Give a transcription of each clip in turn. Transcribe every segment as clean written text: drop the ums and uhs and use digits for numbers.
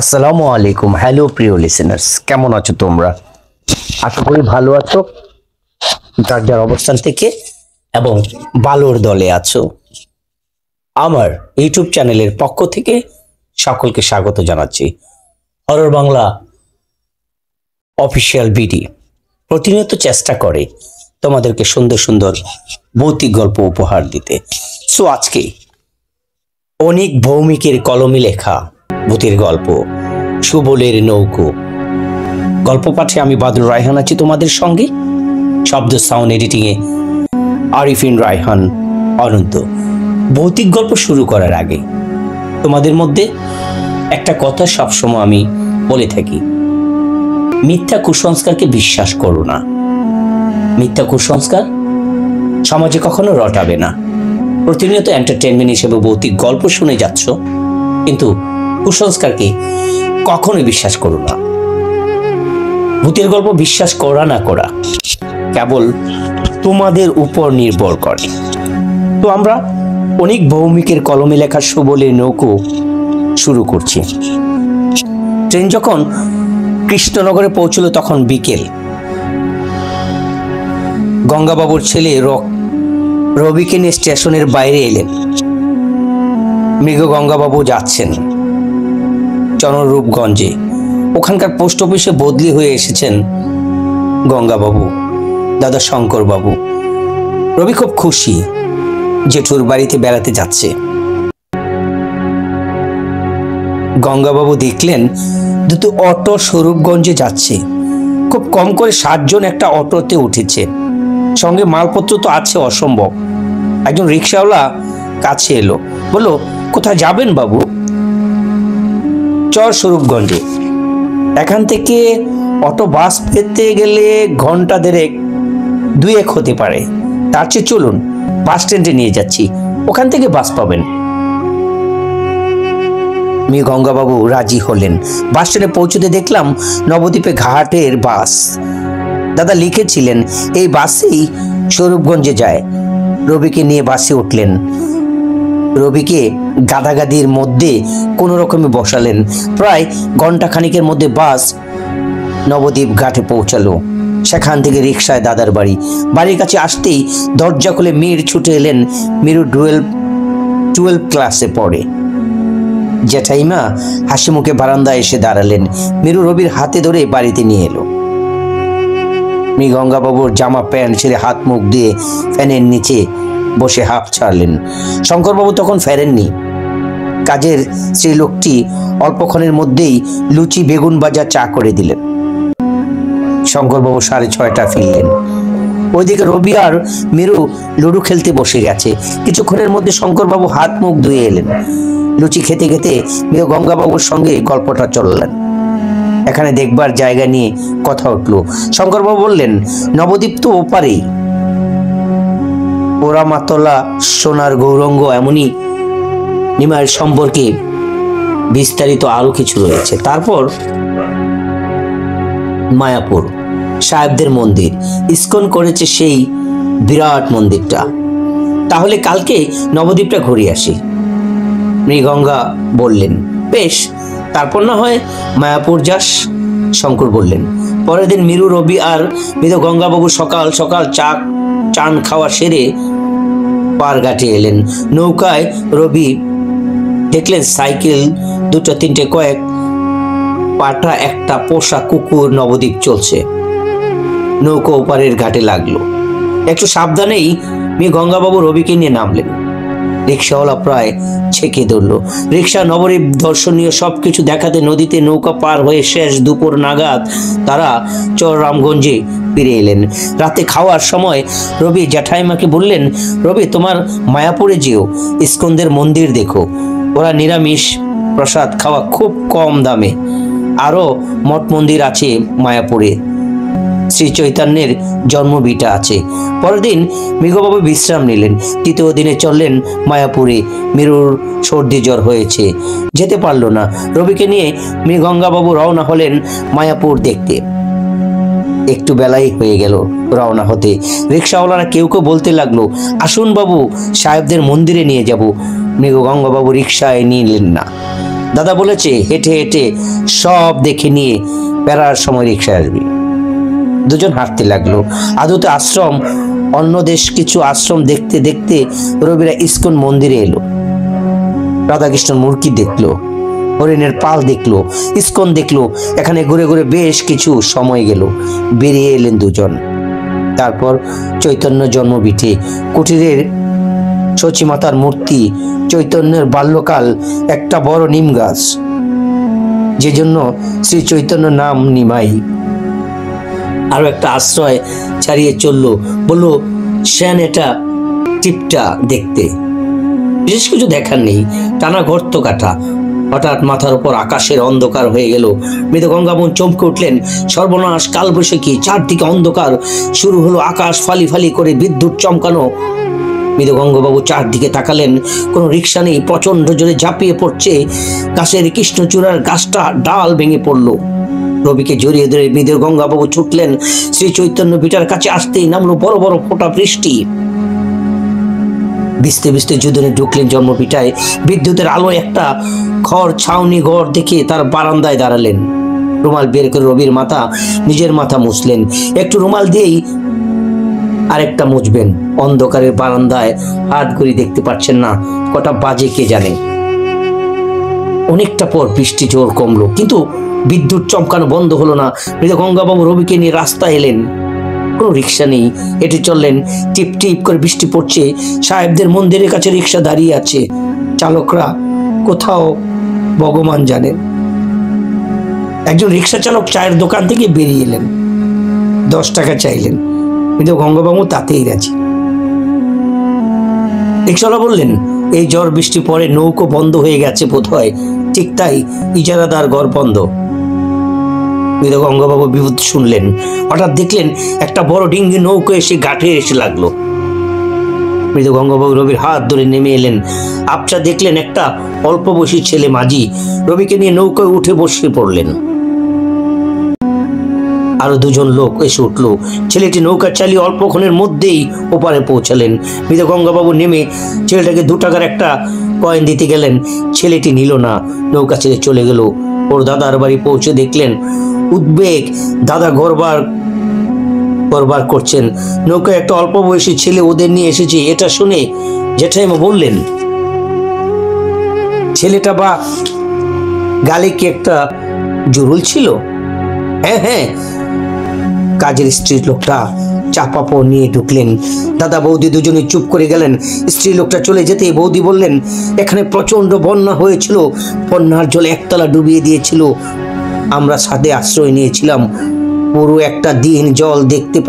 আসসালামু আলাইকুম। হ্যালো প্রিয় লিসেনার্স, কেমন আছো তোমরা? আশা করি ভালো আছো, যার যার অবস্থান থেকে, এবং ভালোর দলে আছো। আমার ইউটিউব চ্যানেলের পক্ষ থেকে সকলকে স্বাগত জানাচ্ছি। হরর বাংলা অফিসিয়াল বিডি প্রতিনিয়ত চেষ্টা করে তোমাদেরকে সুন্দর সুন্দর ভৌতিক গল্প উপহার দিতে। সো আজকে অনেক ভৌমিকের কলমে লেখা ভূতের গল্প সুবলের নৌকো গল্প পাঠে আমি বাদুর রায়হান আছি তোমাদের সঙ্গে। শব্দ সাউন্ড এডিটিং এ আরিফিন রায়হান অনন্ত। ভৌতিক গল্প শুরু করার আগে তোমাদের মধ্যে একটা কথা সবসময় আমি বলে থাকি, মিথ্যা কুসংস্কারকে বিশ্বাস করো না। মিথ্যা কুসংস্কার সমাজে কখনো রটাবে না। প্রতিনিয়ত এন্টারটেনমেন্ট হিসেবে ভৌতিক গল্প শুনে যাচ্ছ, কিন্তু কুসংস্কারকে কখনোই বিশ্বাস করো না। ভূতের গল্প বিশ্বাস করা না করা কেবল তোমাদের উপর নির্ভর করে। তো আমরা অনেক ভৌমিকের কলমে লেখা সুবলের নৌকো শুরু করছি। ট্রেন যখন কৃষ্ণনগরে পৌঁছল তখন বিকেল। গঙ্গাবাবুর ছেলে রবিকে নিয়ে স্টেশনের বাইরে এলেন। মৃগ গঙ্গাবাবু যাচ্ছেন চনরূপগঞ্জে। ওখানকার পোস্ট অফিসে বদলি হয়ে এসেছেন গঙ্গাবাবু, দাদা শঙ্কর বাবু। রবি খুব খুশি, জেঠুর বাড়িতে বেড়াতে যাচ্ছে। গঙ্গাবাবু দেখলেন দুটো অটো স্বরূপগঞ্জে যাচ্ছে। খুব কম করে 7 জন একটা অটোতে উঠেছে, সঙ্গে মালপত্র তো আছে অসম্ভব। একজন রিক্সাওয়ালা কাছে এলো, বলল, কোথায় যাবেন বাবু? চর স্বরূপগঞ্জে। এখান থেকে অটো বাস পেতে গেলে ঘন্টা 2-1 হতে পারে। তার চেয়ে চলুন, বাস স্ট্যান্ডে নিয়ে যাচ্ছি, ওখান থেকে বাস পাবেন। মেয়ে গঙ্গাবাবু রাজি হলেন। বাস স্ট্যান্ডে পৌঁছতে দেখলাম নবদ্বীপে ঘাটের বাস। দাদা লিখেছিলেন এই বাসেই স্বরূপগঞ্জে যায়। রবিকে নিয়ে বাসে উঠলেন। রবিকে গাদাগাদির মধ্যে কোনো রকমে বসালেন। প্রায় ঘন্টা খানিকের মধ্যে বাস নবদ্বীপ ঘাটে পৌঁছালো। সেখান থেকে রিক্সায় দাদার বাড়ি। বাড়ির কাছে আসতেই দরজা খুলে মীর ছুটে এলেন। মিরু 12 ক্লাসে পড়ে। জ্যাঠাইমা হাসি মুখে বারান্দায় এসে দাঁড়ালেন। মিরু রবির হাতে ধরে বাড়িতে নিয়ে এলো। মি গঙ্গাবাবুর জামা প্যান্ট ছেড়ে হাত মুখ দিয়ে ফ্যানের নিচে বসে হাঁপ ছাড়লেন। শঙ্করবাবু তখন ফেরেননি। কাজের স্ত্রী লোকটি অল্পক্ষণের মধ্যেই লুচি বেগুন ভাজা চা করে দিলেন। শঙ্করবাবু 6:30 ফিরলেন। ওইদিকে রবি আর মিরু লুডু খেলতে বসে গেছে। কিছুক্ষণের মধ্যে শঙ্করবাবু হাত মুখ ধুয়ে এলেন। লুচি খেতে খেতে মিরু গঙ্গাবাবুর সঙ্গে গল্পটা চললেন। এখানে দেখবার জায়গা নিয়ে কথা উঠল। শঙ্করবাবু বললেন, নবদ্বীপ তো ওপারেই। পোড়ামাতলা, সোনার গৌরঙ্গ, এমনই নিমাইয়ের সম্পর্কে বিস্তারিত আরো কিছু রয়েছে। তারপর মায়াপুর সাহেবদের মন্দির, ইস্কন করেছে সেই বিরাট মন্দিরটা। তাহলে কালকে নবদ্বীপটা ঘুরে আসি। মৃগঙ্গা বললেন, বেশ, তারপর না হয় মায়াপুর যাস। শঙ্কর বললেন। পরের দিন মিরু, রবি আর মৃত গঙ্গাবাবু সকাল সকাল চান খাওয়া সেরে পার ঘাটে এলেন। নৌকায় রবি দেখলেন সাইকেল 2-3 কয়েক পাটা একটা পোষা কুকুর নবদ্বীপ চলছে। নৌকা ওপারের ঘাটে লাগলো। একটু সাবধানেই মেয়ে গঙ্গাবাবু রবিকে নিয়ে নামলেন। রিক্সাওয়ালা প্রায় ছেঁকে ধরল। রিক্সা নবদ্বীপ দর্শনীয় সবকিছু দেখাতে নদীতে নৌকা পার হয়ে শেষ দুপুর নাগাদ তারা চররামগঞ্জে ফিরে এলেন। রাতে খাওয়ার সময় রবি জ্যাঠাইমাকে বললেন, রবি, তোমার মায়াপুরে যেও, ইস্কনদের মন্দির দেখো। ওরা নিরামিষ প্রসাদ খাওয়া খুব কম দামে। আরো মঠ মন্দির আছে মায়াপুরে। শ্রী চৈতন্যের জন্মভিটা আছে। পরের দিন মৃগবাবু বিশ্রাম নিলেন। তৃতীয় দিনে চললেন মায়াপুরে। মিরুর সর্দি জ্বর হয়েছে, যেতে পারল না। রবিকে নিয়ে মৃগঙ্গাবাবু রওনা হলেন মায়াপুর দেখতে। একটু বেলাই হয়ে গেল রওনা হতে। রিক্সাওয়ালারা কেউ কেউ বলতে লাগলো, আসুন বাবু, সাহেবদের মন্দিরে নিয়ে যাব। মৃগঙ্গাবাবু রিক্সায় নিলেন না। দাদা বলেছে হেঁটে হেঁটে সব দেখে নিয়ে বেড়ার সময় রিক্সা আসবে। দুজন হাঁটতে লাগলো। আদতে আশ্রম, অন্য দেশ কিছু আশ্রম দেখতে দেখতে রবিরা ইস্কন মন্দিরে এলো। রাধাকৃষ্ণ মূর্তি দেখলো, হরিণের পাল দেখলো, ইস্কন দেখলো। এখানে ঘুরে ঘুরে বেশ কিছু সময় গেল। বেরিয়ে এলেন দুজন। তারপর চৈতন্য জন্মভিটে, কুটিরের শচীমাতার মূর্তি, চৈতন্যের বাল্যকাল, একটা বড় নিম গাছ, যে জন্য শ্রী চৈতন্য নাম নিমাই। আরো একটা আশ্রয় ছাড়িয়ে চললো। বললো শ্যান এটা টিপটা দেখতে, বিশেষ কিছু দেখার নেই, টানা গর্ত কাটা। হঠাৎ মাথার উপর আকাশের অন্ধকার হয়ে গেল। মৃত গঙ্গাবন চমকে উঠলেন। সর্বনাশ, কালবৈশাখী, চারদিকে অন্ধকার শুরু হলো। আকাশ ফালি ফালি করে বিদ্যুৎ চমকানো। মৃত গঙ্গাবাবু চারদিকে তাকালেন, কোনো রিক্সা নেই। প্রচন্ড জোরে ঝাঁপিয়ে পড়ছে গাছের কৃষ্ণচূড়ার গাছটা, ডাল ভেঙে পড়লো। রবিকে জড়িয়ে ধরে মৃত গঙ্গাবাবু ছুটলেন। শ্রী চৈতন্য ভিটার কাছে আসতেই নামলো বড় বড় ফোঁটা বৃষ্টি। ভিজতে ভিজতে যুদনে ঢুকলেন জন্মপিঠায়। বিদ্যুতের আলো একটা খড় ছাউনি ঘর দেখে তার বারান্দায় দাঁড়ালেন। রুমাল বের করে রবির মাথা, নিজের মাথা মুছলেন। একটু রুমাল দিয়েই আরেকটা মুছবেন। অন্ধকারের বারান্দায় হাত ঘড়ি দেখতে পাচ্ছেন না, কটা বাজে কে জানে। অনেকটা পর বৃষ্টি জোর কমলো, কিন্তু বিদ্যুৎ চমকানো বন্ধ হলো না। মৃত গঙ্গাবাবু রবিকে নিয়ে রাস্তায় এলেন। কোনো রিক্সা নেই, হেঁটে চললেন। টিপ টিপ করে বৃষ্টি পড়ছে। সাহেবদের মন্দিরের কাছে রিক্সা দাঁড়িয়ে আছে, চালকরা কোথাও ভগবান জানেন। একজন রিক্সা চালক চায়ের দোকান থেকে বেরিয়ে এলেন, 10 টাকা চাইলেন। কিন্তু গঙ্গাবাবু তাতেই রাজি। রিক্সাওয়ালা বললেন এই ঝড় বৃষ্টি পরে নৌকো বন্ধ হয়ে গেছে বোধহয়। ঠিক তাই, ইজারাদার ঘর বন্ধ। মৃত গঙ্গাবাবু বিপদ শুনলেন। হঠাৎ দেখলেন একটা বড় ডিঙ্গি নৌকো এসে ঘাটে এসে লাগলো। মৃত গঙ্গাবাবু রবির হাত ধরে নেমে এলেন। আপচা দেখলেন একটা অল্প বয়সী ছেলে মাঝি। রবিকে নিয়ে নৌকায় উঠে বসে পড়লেন। আরো দুজন লোক এসে উঠলো। ছেলেটি নৌকা চালিয়ে অল্পক্ষণের মধ্যেই ওপারে পৌঁছালেন। মৃত গঙ্গাবাবু নেমে ছেলেটাকে 2 টাকার একটা কয়েন দিতে গেলেন। ছেলেটি নিল না, নৌকা ছেড়ে চলে গেল। ওর দাদার বাড়ি পৌঁছে দেখলেন উদ্বেগ, দাদা গড়বার করছেন। নৌকায় একটা অল্প বয়সী ছেলে ওদের নিয়ে এসেছে। এটা শুনে জেঠাইমা বললেন, ছেলেটা বা গালে কি একটা জুরুল ছিল? হ্যাঁ হ্যাঁ, কাজের স্ত্রীর লোকটা চাপাপো নিয়ে ঢুকলেন। দাদা বৌদি দুজনে চুপ করে গেলেন। স্ত্রী লোকটা চলে যেতে বৌদি বললেন, এখানে প্রচন্ড বন্যা হয়েছিল, বন্যার জলে একতলা ডুবিয়ে দিয়েছিল। আমরা ছাদে আশ্রয় নিয়েছিলাম, পুরো একটা দিন জল দেখতে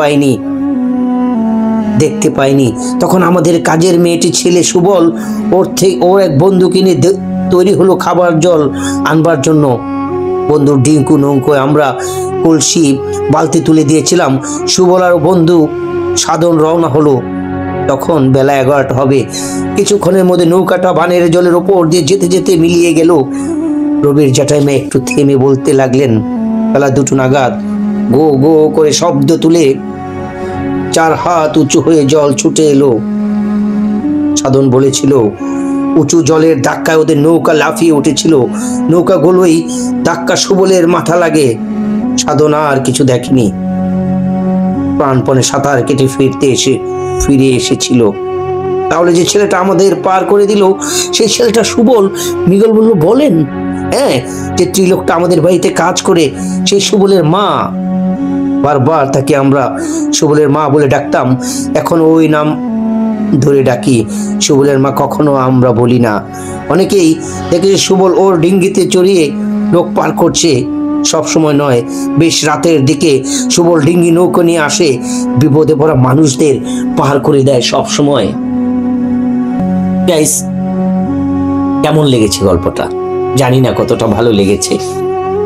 পাইনি। তখন আমাদের কাজের মেয়েটি ছেলে সুবল ওর এক বন্ধু কিনে তৈরি হলো খাবার জল আনবার জন্য। বন্ধুর ডিঙ্কু নৌকোয় আমরা কলসি বালতি তুলে দিয়েছিলাম। সুবল আর বন্ধু সাধন রওনা হলো। তখন বেলা 11টা হবে। কিছুক্ষণের মধ্যে নৌকাটা বানের জলের ওপর দিয়ে যেতে যেতে মিলিয়ে গেল। রবির জ্যাঠাইমা একটু থেমে বলতে লাগলেন, বেলা 2টো নাগাদ গো গো করে শব্দ তুলে 4 হাত উঁচু হয়ে জল ছুটে এলো। সাধন বলেছিল উঁচু জলের ধাক্কায় ওদের নৌকা লাফিয়ে উঠেছিল। নৌকাগুলোই ধাক্কা সুবলের মাথা লাগে। সাধন আর কিছু দেখেনি, প্রাণপণে সাঁতার কেটে ফিরে এসেছিল। তাহলে যে ছেলেটা আমাদের পার করে দিল সেই ছেলেটা সুবল? মৃগল বলল, বলেন? হ্যাঁ, যে ত্রিলোকটা আমাদের বাড়িতে কাজ করে সেই সুবলের মা। বারবার তাকে আমরা সুবলের মা বলে ডাকতাম, এখন ওই নাম ধরে ডাকি। সুবলের মা কখনো আমরা বলি না। অনেকেই দেখেছে সুবল ওর ডিঙ্গিতে চড়িয়ে লোক পার করছে। সব সময় নয়, বেশ রাতের দিকে সুবল ডিঙ্গি নৌকো নিয়ে আসে, বিপদে পড়া মানুষদের পার করে দেয় সব সময়। গাইস, কেমন লেগেছে গল্পটা? জানি না কতটা ভালো লেগেছে,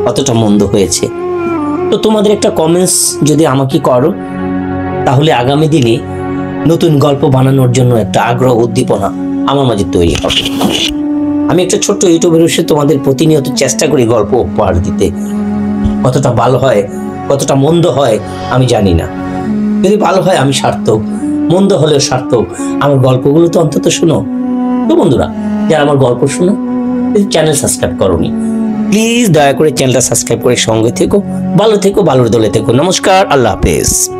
কতটা মন্দ হয়েছে। তো তোমাদের একটা কমেন্টস যদি আমাকে করো, তাহলে আগামী দিনে নতুন গল্প বানানোর জন্য একটা আগ্রহ উদ্দীপনা আমার মাঝে তৈরি হবে। আমি একটা ছোট্ট ইউটিউবের এসে তোমাদের প্রতিনিয়ত চেষ্টা করি গল্প উপহার দিতে। কতটা ভালো হয়, কতটা মন্দ হয় আমি জানি না। যদি ভালো হয় আমি সার্থক, মন্দ হলেও সার্থক। আমার গল্পগুলো তো অন্তত শুনো। তো বন্ধুরা, যারা আমার গল্প শুনো চ্যানেল সাবস্ক্রাইব করোনি, প্লিজ দয়া করে চ্যানেলটা সাবস্ক্রাইব করে সঙ্গে থেকো। ভালো থেকো, ভালোর দলে থেকো। নমস্কার, আল্লাহ হাফেজ।